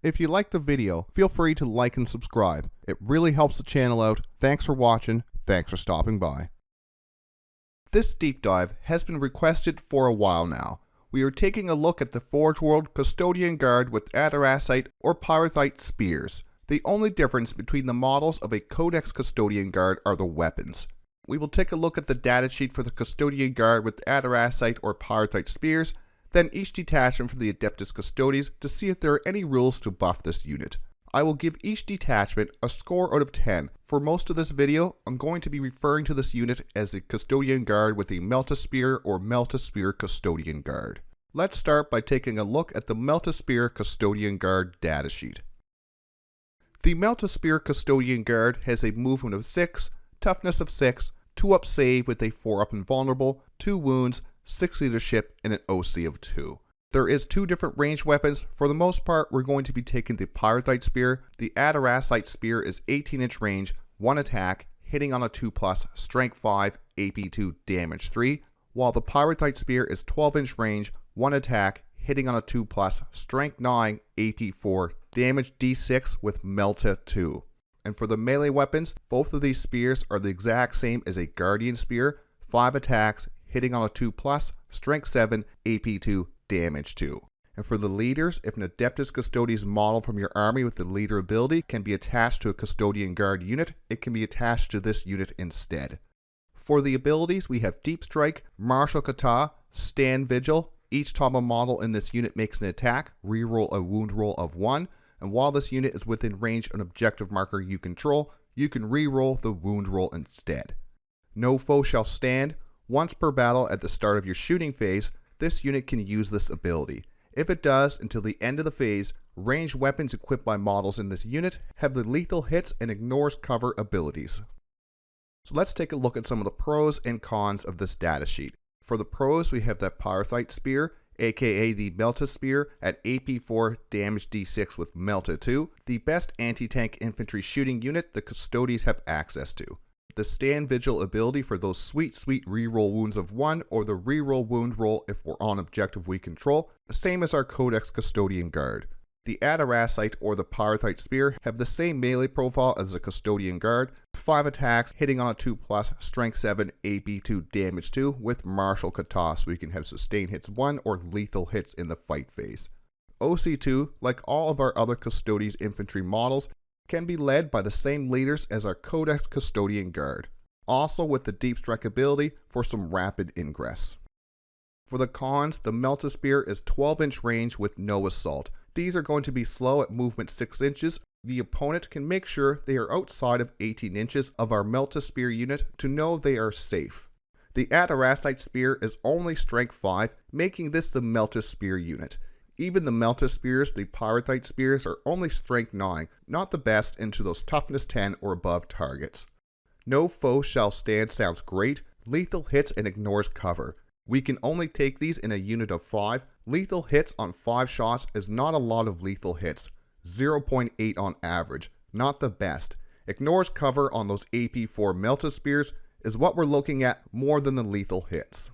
If you liked the video, feel free to like and subscribe. It really helps the channel out. Thanks for watching. Thanks for stopping by. This deep dive has been requested for a while now. We are taking a look at the Forgeworld Custodian Guard with Adarasite or Pyrithite Spears. The only difference between the models of a Codex Custodian Guard are the weapons. We will take a look at the datasheet for the Custodian Guard with Adarasite or Pyrithite Spears, then each detachment for the Adeptus Custodes to see if there are any rules to buff this unit. I will give each detachment a score out of 10. For most of this video, I'm going to be referring to this unit as a Custodian Guard with a Melta Spear or Melta Spear Custodian Guard. Let's start by taking a look at the Melta Spear Custodian Guard datasheet. The Melta Spear Custodian Guard has a movement of 6, toughness of 6, 2-up save with a 4-up invulnerable, 2 wounds, 6 leadership, and an OC of 2. There is 2 different ranged weapons. For the most part, we're going to be taking the Pyrithite Spear. The Adarasite Spear is 18-inch range, 1 attack, hitting on a 2+, strength 5, AP 2, damage 3, while the Pyrithite Spear is 12-inch range, 1 attack, hitting on a 2+, strength 9, AP 4, damage D6 with Melta 2. And for the melee weapons, both of these spears are the exact same as a Guardian Spear, 5 attacks, hitting on a 2+, strength 7, AP 2, damage 2. And for the leaders, if an Adeptus Custodes model from your army with the leader ability can be attached to a Custodian Guard unit, it can be attached to this unit instead. For the abilities, we have Deep Strike, Martial Kata, Stand Vigil. Each time a model in this unit makes an attack, reroll a wound roll of 1, and while this unit is within range of an objective marker you control, you can reroll the wound roll instead. No foe shall stand. Once per battle at the start of your shooting phase, this unit can use this ability. If it does, until the end of the phase, ranged weapons equipped by models in this unit have the lethal hits and ignores cover abilities. So let's take a look at some of the pros and cons of this datasheet. For the pros, we have that Pyrithite Spear, aka the Melta Spear, at AP 4, damage D6 with Melta 2, the best anti-tank infantry shooting unit the Custodes have access to. The Stand Vigil ability for those sweet reroll wounds of 1 or the reroll wound roll if we're on objective we control, same as our Codex Custodian Guard. The Adarasite or the Pyrithite Spear have the same melee profile as the Custodian Guard, 5 attacks, hitting on a 2+, strength 7, AP 2, damage 2 with Martial Kata so we can have sustained hits 1 or lethal hits in the fight phase. OC2, like all of our other Custodes infantry models, can be led by the same leaders as our Codex Custodian Guard, also with the Deep Strike ability for some rapid ingress. For the cons, the Melta Spear is 12-inch range with no assault. These are going to be slow at movement 6 inches. The opponent can make sure they are outside of 18 inches of our Melta Spear unit to know they are safe. The Adarasite Spear is only strength 5, making this the Melta Spear unit. Even the Melta Spears, the Pyrithite Spears, are only strength 9, not the best into those toughness 10 or above targets. No foe shall stand sounds great, lethal hits and ignores cover. We can only take these in a unit of 5. Lethal hits on 5 shots is not a lot of lethal hits, 0.8 on average, not the best. Ignores cover on those AP 4 Melta Spears is what we're looking at more than the lethal hits.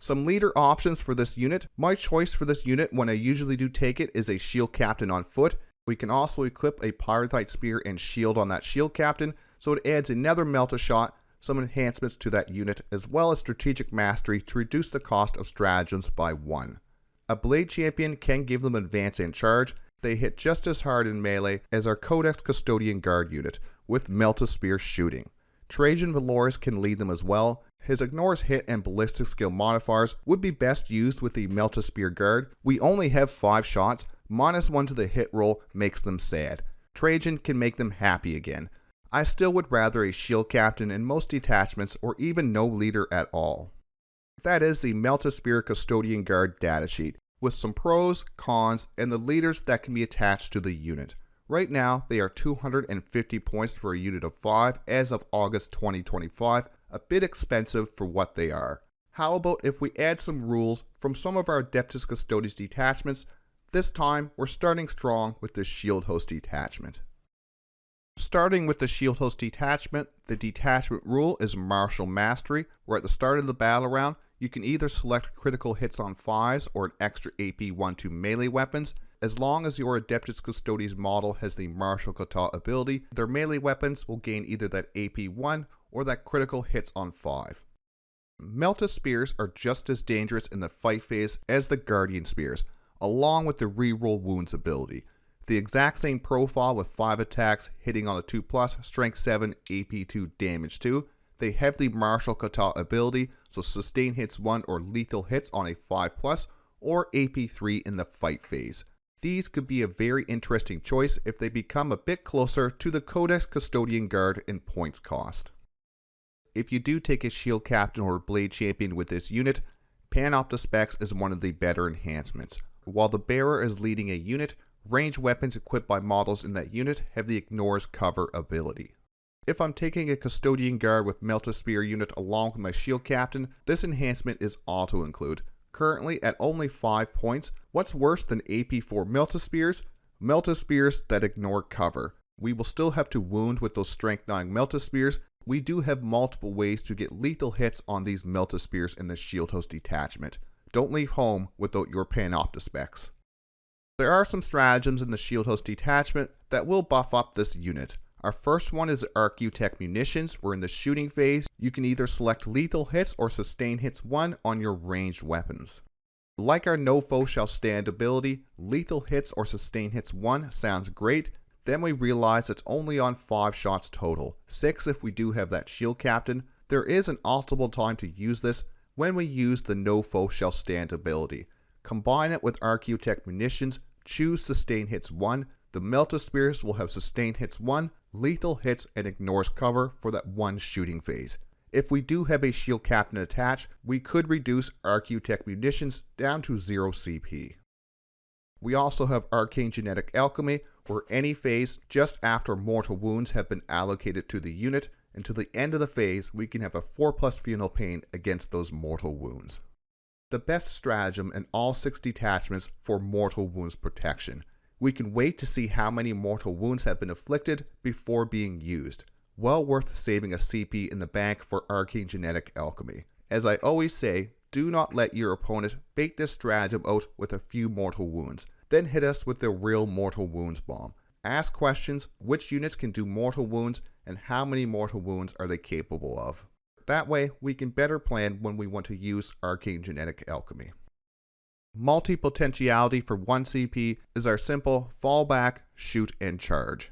Some leader options for this unit. My choice for this unit when I usually do take it is a Shield Captain on foot. We can also equip a Pyrithite Spear and Shield on that Shield Captain, so it adds another Melta shot, some enhancements to that unit, as well as Strategic Mastery to reduce the cost of stratagems by 1. A Blade Champion can give them advance and charge. They hit just as hard in melee as our Codex Custodian Guard unit, with Melta Spear shooting. Trajan Valorous can lead them as well. His ignores hit and ballistic skill modifiers would be best used with the Melta Spear Guard. We only have 5 shots, -1 to the hit roll makes them sad. Trajan can make them happy again. I still would rather a Shield Captain in most detachments or even no leader at all. That is the Melta Spear Custodian Guard datasheet, with some pros, cons, and the leaders that can be attached to the unit. Right now, they are 250 points for a unit of 5 as of August 2025, a bit expensive for what they are. How about if we add some rules from some of our Adeptus Custodes detachments? This time, we're starting strong with the Shield Host detachment. Starting with the Shield Host detachment, the detachment rule is Martial Mastery, where at the start of the battle round, you can either select critical hits on 5s or an extra AP 1-2 melee weapons. As long as your Adeptus Custodes model has the Martial Kata ability, their melee weapons will gain either that AP 1 or that critical hits on 5. Melta Spears are just as dangerous in the fight phase as the Guardian Spears, along with the reroll wounds ability. The exact same profile with 5 attacks hitting on a 2+, strength 7, AP 2, damage 2. They have the Martial Kata ability, so sustain hits 1 or lethal hits on a 5+, or AP 3 in the fight phase. These could be a very interesting choice if they become a bit closer to the Codex Custodian Guard in points cost. If you do take a Shield Captain or Blade Champion with this unit, Panopta Specs is one of the better enhancements. While the Bearer is leading a unit, ranged weapons equipped by models in that unit have the Ignores Cover ability. If I'm taking a Custodian Guard with Melta Spear unit along with my Shield Captain, this enhancement is auto-include. Currently at only 5 points, what's worse than AP 4 Melta Spears? Melta Spears that ignore cover. We will still have to wound with those strength 9 Melta Spears. We do have multiple ways to get lethal hits on these Melta Spears in the Shield Host detachment. Don't leave home without your Panopta Specs. There are some stratagems in the Shield Host detachment that will buff up this unit. Our first one is Arcutech Munitions, where in the shooting phase, you can either select lethal hits or sustain hits 1 on your ranged weapons. Like our No Foe Shall Stand ability, lethal hits or sustain hits 1 sounds great, then we realize it's only on 5 shots total, 6 if we do have that Shield Captain. There is an optimal time to use this when we use the No Foe Shall Stand ability. Combine it with Arcutech Munitions, choose sustain hits 1, the Melta Spears will have sustain hits 1, lethal hits, and ignores cover for that 1 shooting phase. If we do have a Shield Captain attached, we could reduce Arcutech Munitions down to 0 CP. We also have Arcane Genetic Alchemy, where any phase just after mortal wounds have been allocated to the unit, until the end of the phase we can have a 4+ Funeral Pain against those mortal wounds. The best stratagem in all 6 detachments for mortal wounds protection. We can wait to see how many mortal wounds have been inflicted before being used. Well worth saving a CP in the bank for Arcane Genetic Alchemy. As I always say, do not let your opponent bait this stratagem out with a few mortal wounds, then hit us with the real mortal wounds bomb. Ask questions, which units can do mortal wounds, and how many mortal wounds are they capable of. That way, we can better plan when we want to use Arcane Genetic Alchemy. Multi-potentiality for 1 CP is our simple fall back, shoot, and charge.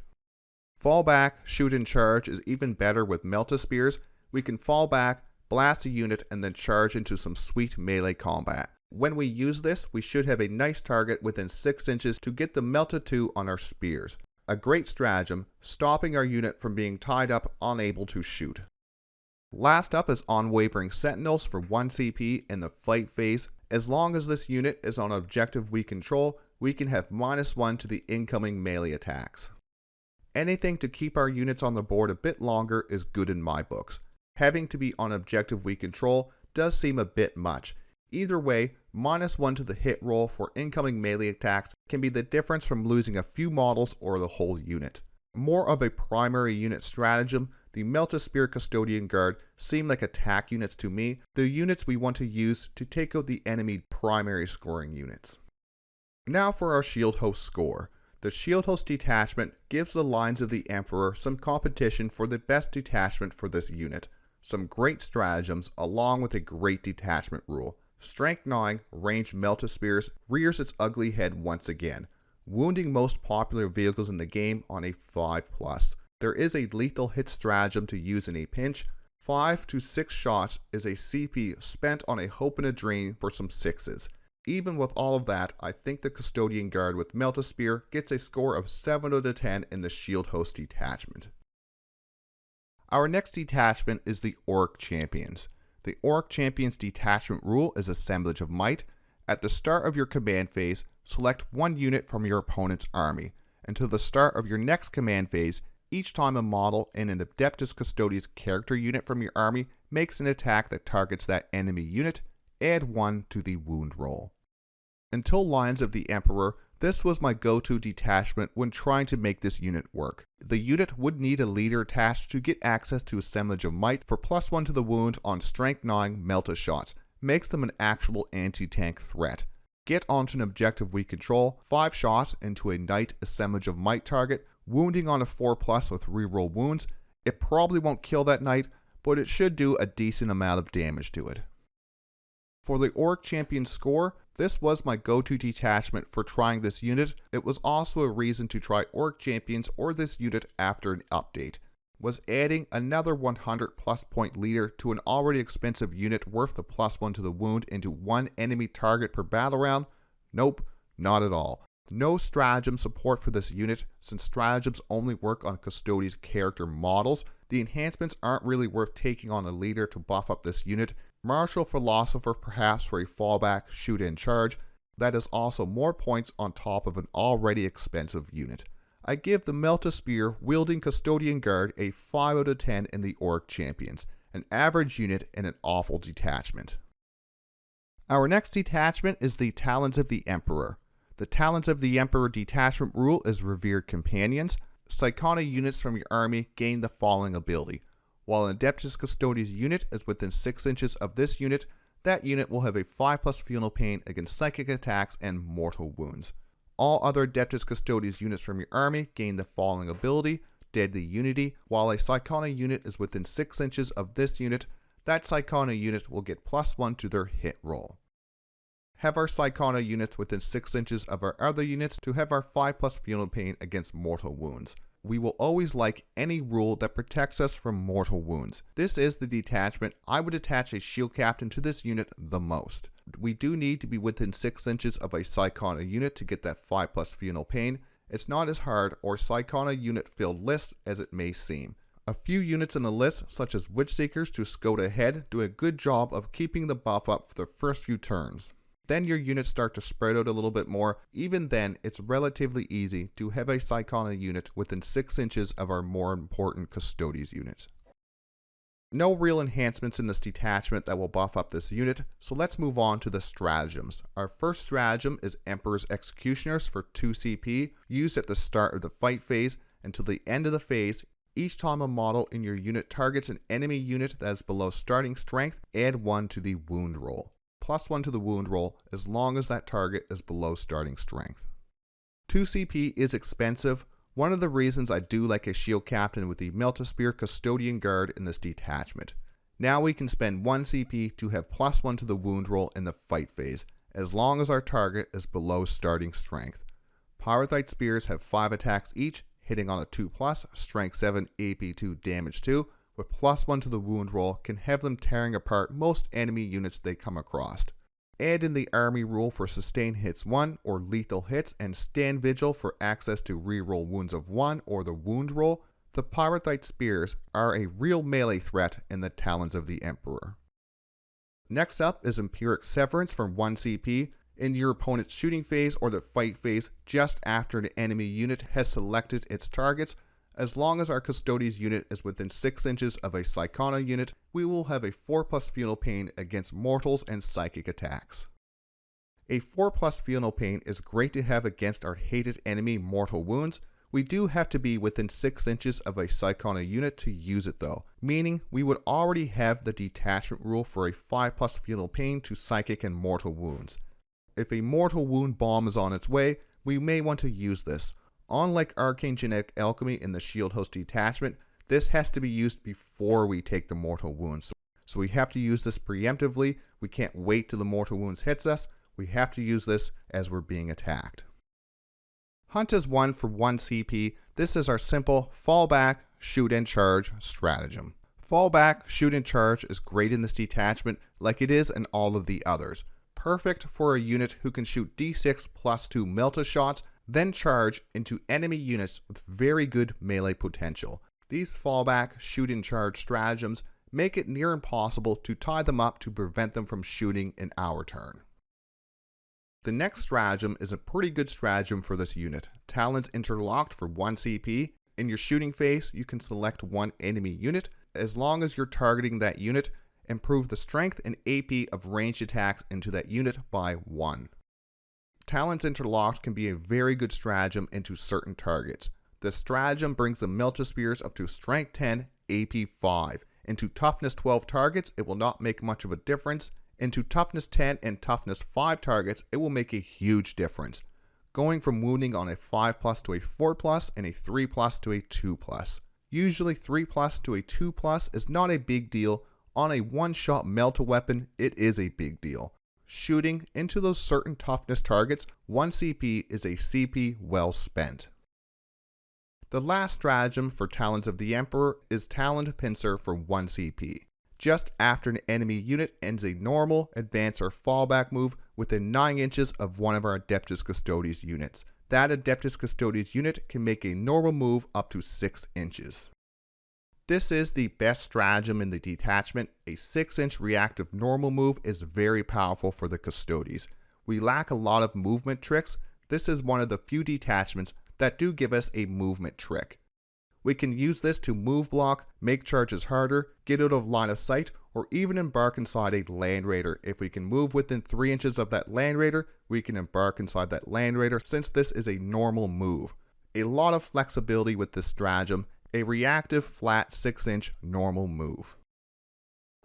Fall back, shoot, and charge is even better with Melta Spears. We can fall back, blast a unit, and then charge into some sweet melee combat. When we use this, we should have a nice target within 6 inches to get the Melta 2 on our spears. A great stratagem, stopping our unit from being tied up, unable to shoot. Last up is Unwavering Sentinels for 1 CP in the fight phase. As long as this unit is on objective we control, we can have -1 to the incoming melee attacks. Anything to keep our units on the board a bit longer is good in my books. Having to be on objective we control does seem a bit much. Either way, -1 to the hit roll for incoming melee attacks can be the difference from losing a few models or the whole unit. More of a primary unit stratagem, the Melta Spear Custodian Guard seem like attack units to me, the units we want to use to take out the enemy primary scoring units. Now for our Shield Host score. The Shield Host detachment gives the lines of the Emperor some competition for the best detachment for this unit. Some great stratagems along with a great detachment rule. Strength 9 ranged Melta Spears rears its ugly head once again, wounding most popular vehicles in the game on a 5+. There is a lethal hit stratagem to use in a pinch. 5 to 6 shots is a CP spent on a hope and a dream for some 6s. Even with all of that, I think the Custodian Guard with Melta Spear gets a score of 7 out of 10 in the Shield Host detachment. Our next detachment is the Auric Champions. The Auric Champions detachment rule is Assemblage of Might. At the start of your command phase, select 1 unit from your opponent's army. Until the start of your next command phase, each time a model in an Adeptus Custodes character unit from your army makes an attack that targets that enemy unit, add 1 to the wound roll. Until Lions of the Emperor, this was my go-to detachment when trying to make this unit work. The unit would need a leader attached to get access to Assemblage of Might for +1 to the wound on Strength 9 Melta shots, makes them an actual anti-tank threat. get onto an objective we control, 5 shots into a Knight Assemblage of Might target, wounding on a 4+ with reroll wounds. It probably won't kill that Knight, but it should do a decent amount of damage to it. For the Auric Champions score, this was my go-to detachment for trying this unit. It was also a reason to try Auric Champions or this unit after an update. Was adding another 100+ point leader to an already expensive unit worth the +1 to the wound into one enemy target per battle round? Nope, not at all. No stratagem support for this unit, since stratagems only work on Custodian's character models. The enhancements aren't really worth taking on a leader to buff up this unit. Martial Philosopher perhaps for a fallback shoot and charge. That is also more points on top of an already expensive unit. I give the Melta Spear wielding Custodian Guard a 5 out of 10 in the Auric Champions, an average unit and an awful detachment. Our next detachment is the Talons of the Emperor. The Talons of the Emperor detachment rule is Revered Companions. Psychona units from your army gain the following ability. While an Adeptus Custodes unit is within 6 inches of this unit, that unit will have a 5+ funeral pain against psychic attacks and mortal wounds. All other Adeptus Custodes units from your army gain the following ability, Deadly Unity. While a Psychona unit is within 6 inches of this unit, that Psychona unit will get +1 to their hit roll. Have our Psychona units within 6 inches of our other units to have our 5+ funeral pain against mortal wounds. We will always like any rule that protects us from mortal wounds. This is the detachment I would attach a shield captain to this unit the most. We do need to be within 6 inches of a Psychona unit to get that 5+ funeral pain. It's not as hard or Psychona unit filled list as it may seem. A few units in the list, such as Witchseekers to scout ahead, do a good job of keeping the buff up for the first few turns. Then your units start to spread out a little bit more. Even then, it's relatively easy to have a Psychona unit within 6 inches of our more important Custodes units. No real enhancements in this detachment that will buff up this unit, so let's move on to the stratagems. Our first stratagem is Emperor's Executioners for 2 CP, used at the start of the fight phase until the end of the phase. Each time a model in your unit targets an enemy unit that is below starting strength, add 1 to the wound roll. +1 to the wound roll as long as that target is below starting strength. 2 CP is expensive. One of the reasons I do like a shield captain with the Melta Spear Custodian Guard in this detachment. Now we can spend 1 CP to have +1 to the wound roll in the fight phase, as long as our target is below starting strength. Pyrithite Spears have 5 attacks each, hitting on a 2+, strength 7, AP 2, damage 2, with +1 to the wound roll can have them tearing apart most enemy units they come across. Add in the army rule for sustained hits 1 or lethal hits, and stand vigil for access to reroll wounds of 1 or the wound roll. The Pyrithite Spears are a real melee threat in the Talons of the Emperor. Next up is Empiric Severance for 1 CP. In your opponent's shooting phase or the fight phase just after the enemy unit has selected its targets, as long as our Custodes unit is within 6 inches of a Psychona unit, we will have a 4+ funeral pain against mortals and psychic attacks. A 4+ funeral pain is great to have against our hated enemy mortal wounds. We do have to be within 6 inches of a Psychona unit to use it though, meaning we would already have the detachment rule for a 5+ funeral pain to psychic and mortal wounds. If a mortal wound bomb is on its way, we may want to use this. Unlike Arcane Genetic Alchemy in the Shield Host detachment, this has to be used before we take the mortal wounds. So we have to use this preemptively. We can't wait till the mortal wounds hits us. We have to use this as we're being attacked. Hunt is 1 for 1 CP. This is our simple fallback, shoot and charge stratagem. Fallback, shoot and charge is great in this detachment like it is in all of the others. Perfect for a unit who can shoot D6 +2 Melta shots, then charge into enemy units with very good melee potential. These fallback, shoot and charge stratagems make it near impossible to tie them up to prevent them from shooting in our turn. The next stratagem is a pretty good stratagem for this unit. Talons Interlocked for 1 CP. In your shooting phase, you can select 1 enemy unit. As long as you're targeting that unit, improve the strength and AP of ranged attacks into that unit by 1. Talons Interlocked can be a very good stratagem into certain targets. The stratagem brings the Melta Spears up to strength 10, AP 5. Into toughness 12 targets, it will not make much of a difference. into toughness 10 and toughness 5 targets, it will make a huge difference, going from wounding on a 5+ to a 4+ and a 3+ to a 2+. Usually 3+ to a 2+ is not a big deal. On a one-shot Melta weapon, it is a big deal. Shooting into those certain toughness targets, 1 CP is a CP well spent. The last stratagem for Talons of the Emperor is Taloned Pincer for 1 CP. Just after an enemy unit ends a normal, advance, or fallback move within 9 inches of one of our Adeptus Custodes units. That Adeptus Custodes unit can make a normal move up to 6 inches. This is the best stratagem in the detachment. A 6-inch reactive normal move is very powerful for the Custodes. We lack a lot of movement tricks. This is one of the few detachments that do give us a movement trick. We can use this to move block, make charges harder, get out of line of sight, or even embark inside a Land Raider. If we can move within 3 inches of that Land Raider, we can embark inside that Land Raider since this is a normal move. A lot of flexibility with this stratagem, a reactive flat 6-inch normal move.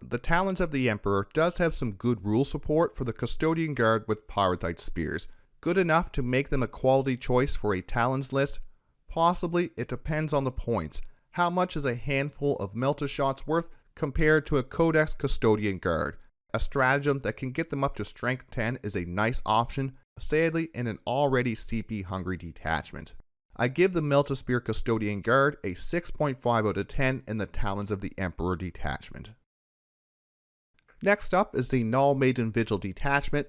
The Talons of the Emperor does have some good rule support for the Custodian Guard with Pyrithite Spears. Good enough to make them a quality choice for a Talons list. Possibly, it depends on the points. How much is a handful of Melta shots worth compared to a Codex Custodian Guard? A stratagem that can get them up to strength 10 is a nice option, sadly in an already CP hungry detachment. I give the Melta Spear Custodian Guard a 6.5 out of 10 in the Talons of the Emperor detachment. Next up is the Null, Maiden, Vigil detachment.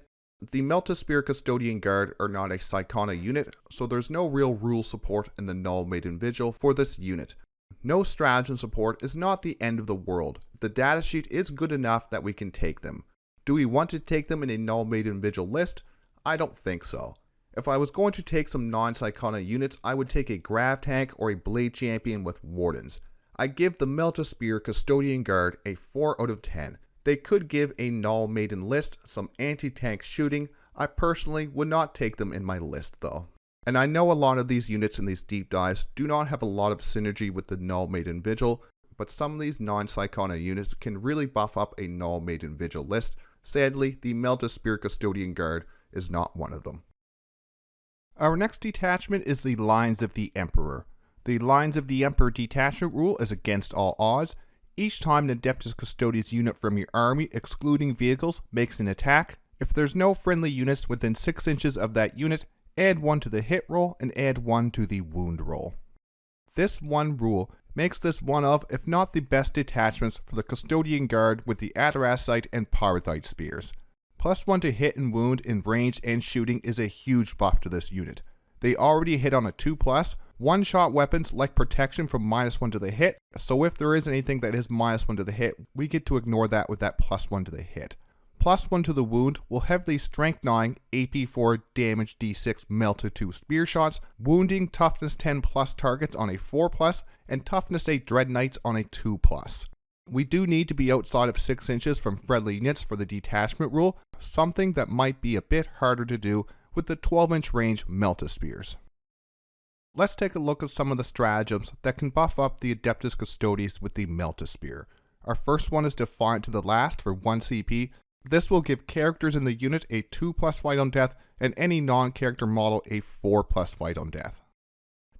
The Melta Spear Custodian Guard are not a Psychona unit, so there's no real rule support in the Null, Maiden, Vigil for this unit. No stratagem support is not the end of the world. The datasheet is good enough that we can take them. Do we want to take them in a Null, Maiden, Vigil list? I don't think so. If I was going to take some non-Psychona units, I would take a Grav Tank or a Blade Champion with Wardens. I give the Melta Spear Custodian Guard a 4 out of 10. They could give a Null Maiden list some anti-tank shooting. I personally would not take them in my list though. And I know a lot of these units in these deep dives do not have a lot of synergy with the Null Maiden Vigil, but some of these non-Psychona units can really buff up a Null Maiden Vigil list. Sadly, the Melta Spear Custodian Guard is not one of them. Our next detachment is the Lines of the Emperor. The Lines of the Emperor detachment rule is against all odds. Each time an Adeptus Custodes unit from your army, excluding vehicles, makes an attack, if there's no friendly units within 6 inches of that unit, add 1 to the hit roll and add 1 to the wound roll. This one rule makes this one of, if not the best detachments for the Custodian Guard with the Adarasite and Pyrithite Spears. +1 to hit and wound in range and shooting is a huge buff to this unit. They already hit on a 2+. One-shot weapons like protection from -1 to the hit, so if there is anything that is -1 to the hit, we get to ignore that with that +1 to the hit. +1 to the wound will have the strength 9, AP 4, damage D6 Melta 2 spear shots, wounding toughness 10+ targets on a 4+, and toughness 8 dread knights on a 2+. We do need to be outside of 6 inches from friendly units for the detachment rule, something that might be a bit harder to do with the 12-inch range Melta Spears. Let's take a look at some of the stratagems that can buff up the Adeptus Custodes with the Melta Spear. Our first one is Defiant to the Last for 1 CP. This will give characters in the unit a 2+ fight on death and any non-character model a 4+ fight on death.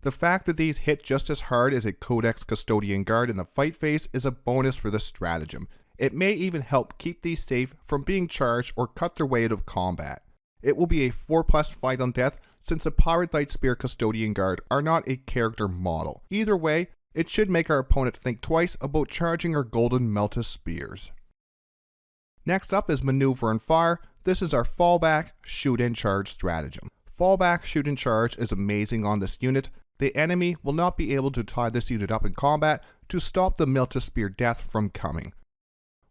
The fact that these hit just as hard as a Codex Custodian Guard in the fight phase is a bonus for this stratagem. It may even help keep these safe from being charged or cut their way out of combat. It will be a 4+ fight on death since the Pyrithite Spear Custodian Guard are not a character model. Either way, it should make our opponent think twice about charging our golden Melta Spears. Next up is Maneuver and Fire. This is our fallback, shoot and charge stratagem. Fallback, shoot and charge is amazing on this unit. The enemy will not be able to tie this unit up in combat to stop the Melta Spear death from coming.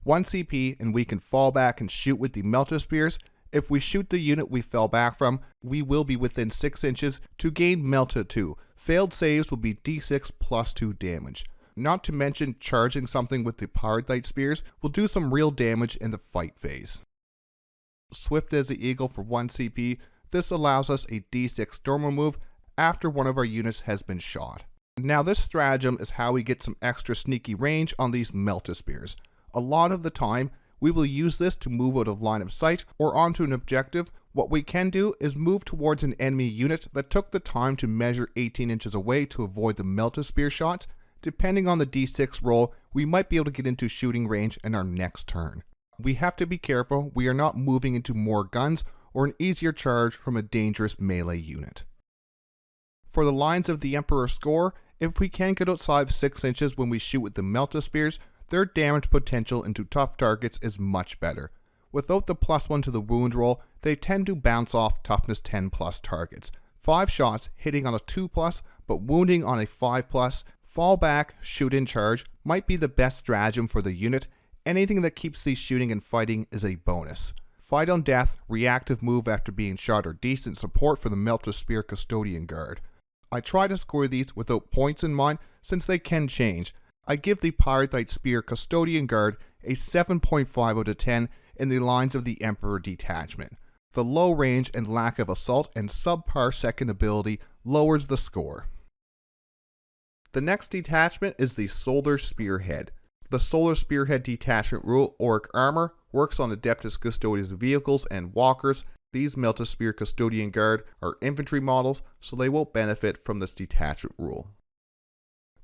1 CP and we can fall back and shoot with the Melta Spears. If we shoot the unit we fell back from, we will be within 6 inches to gain Melta 2. Failed saves will be D6 +2 damage. Not to mention charging something with the Pyrithite Spears will do some real damage in the fight phase. Swift as the Eagle for 1 CP. This allows us a D6 normal move after one of our units has been shot. Now this stratagem is how we get some extra sneaky range on these Melta Spears. A lot of the time, we will use this to move out of line of sight or onto an objective. What we can do is move towards an enemy unit that took the time to measure 18 inches away to avoid the Melta Spear shots. Depending on the d6 roll, we might be able to get into shooting range in our next turn. We have to be careful we are not moving into more guns or an easier charge from a dangerous melee unit. For the lines of the Emperor score, if we can get outside 6 inches when we shoot with the Melta Spears, their damage potential into tough targets is much better. Without the +1 to the wound roll, they tend to bounce off toughness 10+ targets. 5 shots hitting on a 2+, but wounding on a 5+, fall back, shoot in charge might be the best stratagem for the unit. Anything that keeps these shooting and fighting is a bonus. Fight on death, reactive move after being shot are decent support for the Melta Spear Custodian Guard. I try to score these without points in mind since they can change. I give the Pyrithite Spear Custodian Guard a 7.5 out of 10 in the lines of the Emperor detachment. The low range and lack of assault and subpar second ability lowers the score. The next detachment is the Solar Spearhead. The Solar Spearhead detachment rule, Auric Armor, works on Adeptus Custodes vehicles and walkers. These Melta Spear Custodian Guard are infantry models, so they won't benefit from this detachment rule.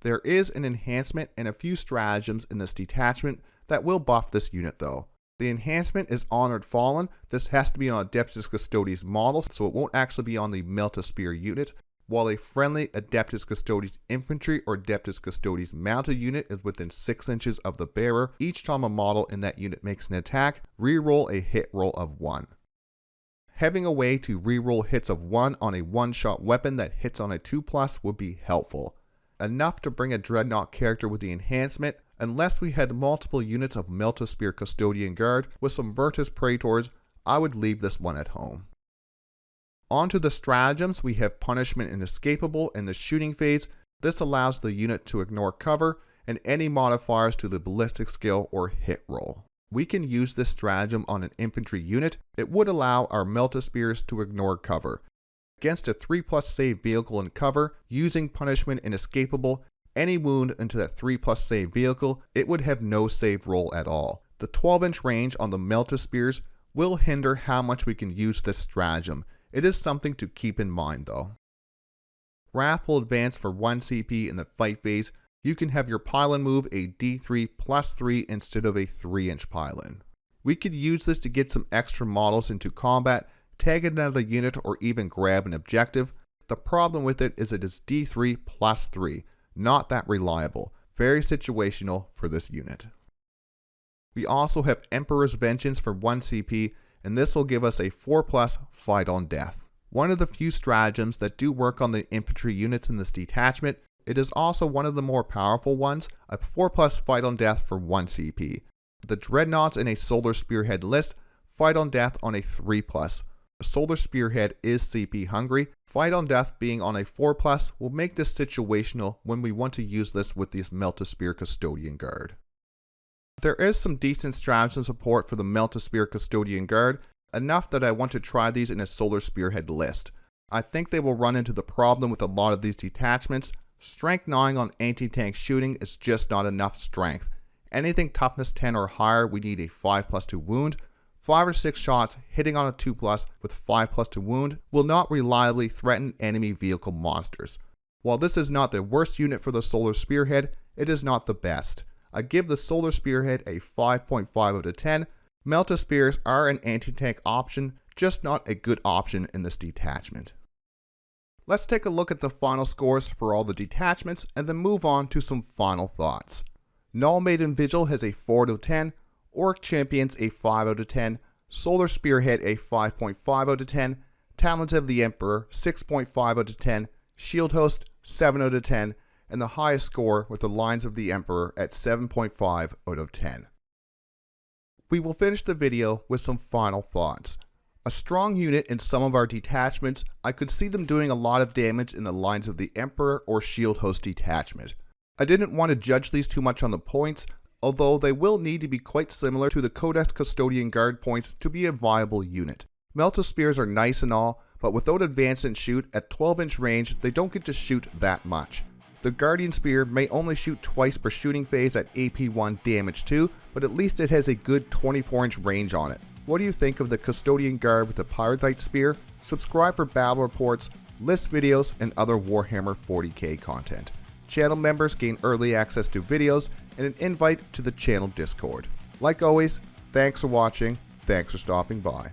There is an enhancement and a few stratagems in this detachment that will buff this unit though. The enhancement is Honored Fallen. This has to be on Adeptus Custodes models, so it won't actually be on the Melta Spear unit. While a friendly Adeptus Custodes infantry or Adeptus Custodes mounted unit is within 6 inches of the bearer, each time a model in that unit makes an attack, reroll a hit roll of 1. Having a way to reroll hits of 1 on a one-shot weapon that hits on a 2+ would be helpful. Enough to bring a Dreadnought character with the enhancement, unless we had multiple units of Melta Spear Custodian Guard with some Virtus Praetors, I would leave this one at home. On to the stratagems, we have Punishment Inescapable in the shooting phase. This allows the unit to ignore cover and any modifiers to the ballistic skill or hit roll. We can use this stratagem on an infantry unit. It would allow our Melta Spears to ignore cover. Against a 3+ save vehicle in cover, using Punishment Inescapable, any wound into that 3+ save vehicle, it would have no save roll at all. The 12-inch range on the Melta Spears will hinder how much we can use this stratagem. It is something to keep in mind though. Wrath will advance for 1 CP in the fight phase. You can have your pylon move a D3 +3 instead of a 3-inch pylon. We could use this to get some extra models into combat, tag another unit, or even grab an objective. The problem with it is D3 +3, not that reliable. Very situational for this unit. We also have Emperor's Vengeance for 1 CP, and this will give us a 4+ fight on death. One of the few stratagems that do work on the infantry units in this detachment. It is also one of the more powerful ones, a 4+ fight on death for 1 CP. The Dreadnoughts in a Solar Spearhead list, fight on death on a 3+. A Solar Spearhead is CP hungry. Fight on death being on a 4+ will make this situational when we want to use this with the Melta Spear Custodian Guard. There is some decent stratagem support for the Melta Spear Custodian Guard, enough that I want to try these in a Solar Spearhead list. I think they will run into the problem with a lot of these detachments. Strength 9 on anti-tank shooting is just not enough strength. Anything toughness 10 or higher, we need a 5+ to wound. 5 or 6 shots hitting on a 2+ with 5+ to wound will not reliably threaten enemy vehicle monsters. While this is not the worst unit for the Solar Spearhead, it is not the best. I give the Solar Spearhead a 5.5 out of 10. Melta Spears are an anti-tank option, just not a good option in this detachment. Let's take a look at the final scores for all the detachments and then move on to some final thoughts. Null, Maiden, Vigil has a 4 out of 10, Auric Champions a 5 out of 10, Solar Spearhead a 5.5 out of 10, Talons of the Emperor 6.5 out of 10, Shield Host 7 out of 10, and the highest score with the Lines of the Emperor at 7.5 out of 10. We will finish the video with some final thoughts. A strong unit in some of our detachments, I could see them doing a lot of damage in the Lines of the Emperor or Shield Host detachment. I didn't want to judge these too much on the points, although they will need to be quite similar to the Codex Custodian Guard points to be a viable unit. Melta Spears are nice and all, but without advance and shoot, at 12-inch range, they don't get to shoot that much. The Guardian Spear may only shoot twice per shooting phase at AP1 damage 2, but at least it has a good 24-inch range on it. What do you think of the Custodian Guard with the Pyrithite Spear? Subscribe for battle reports, list videos, and other Warhammer 40K content. Channel members gain early access to videos and an invite to the channel Discord. Like always, thanks for watching, thanks for stopping by.